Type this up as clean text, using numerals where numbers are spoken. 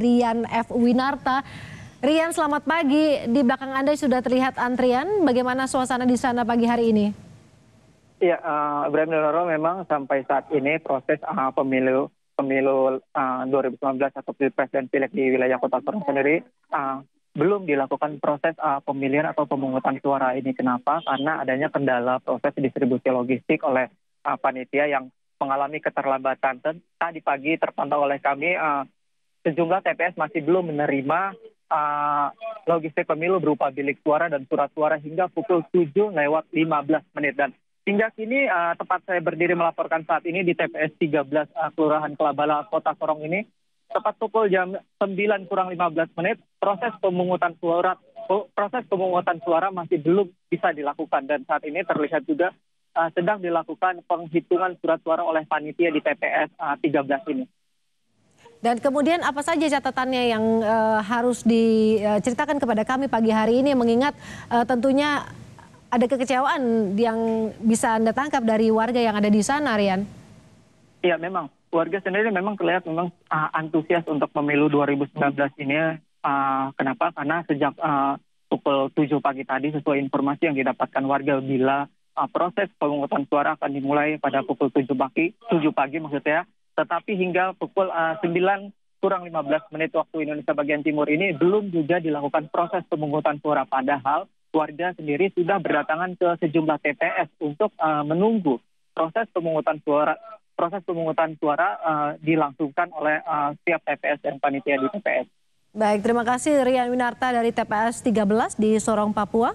Rian F. Winarta. Rian, selamat pagi. Di belakang Anda sudah terlihat antrian. Bagaimana suasana di sana pagi hari ini? Iya, Ibrahim dan Nurul, memang sampai saat ini proses pemilu 2019 atau Pilpres dan Pileg di wilayah Kota Sorong sendiri belum dilakukan proses pemilihan atau pemungutan suara ini. Kenapa? Karena adanya kendala proses distribusi logistik oleh panitia yang mengalami keterlambatan. Tadi pagi terpantau oleh kami sejumlah TPS masih belum menerima logistik pemilu berupa bilik suara dan surat suara hingga pukul 7:15. Dan hingga kini tempat saya berdiri melaporkan saat ini di TPS 13 Kelurahan Kelabala Kota Sorong ini, tepat pukul jam 9:15, proses pemungutan suara masih belum bisa dilakukan, dan saat ini terlihat juga sedang dilakukan penghitungan surat suara oleh panitia di TPS 13 ini. Dan kemudian apa saja catatannya yang harus diceritakan kepada kami pagi hari ini, mengingat tentunya ada kekecewaan yang bisa Anda tangkap dari warga yang ada di sana, Rian? Iya, memang warga sendiri memang terlihat antusias untuk pemilu 2019 ini. Kenapa? Karena sejak pukul 7 pagi tadi, sesuai informasi yang didapatkan warga, bila proses pemungutan suara akan dimulai pada pukul 7 pagi maksudnya. Tetapi hingga pukul 9:15 waktu Indonesia bagian timur ini belum juga dilakukan proses pemungutan suara, padahal warga sendiri sudah berdatangan ke sejumlah TPS untuk menunggu proses pemungutan suara dilangsungkan oleh setiap TPS dan panitia di TPS. Baik, terima kasih Rian Winarta dari TPS 13 di Sorong, Papua.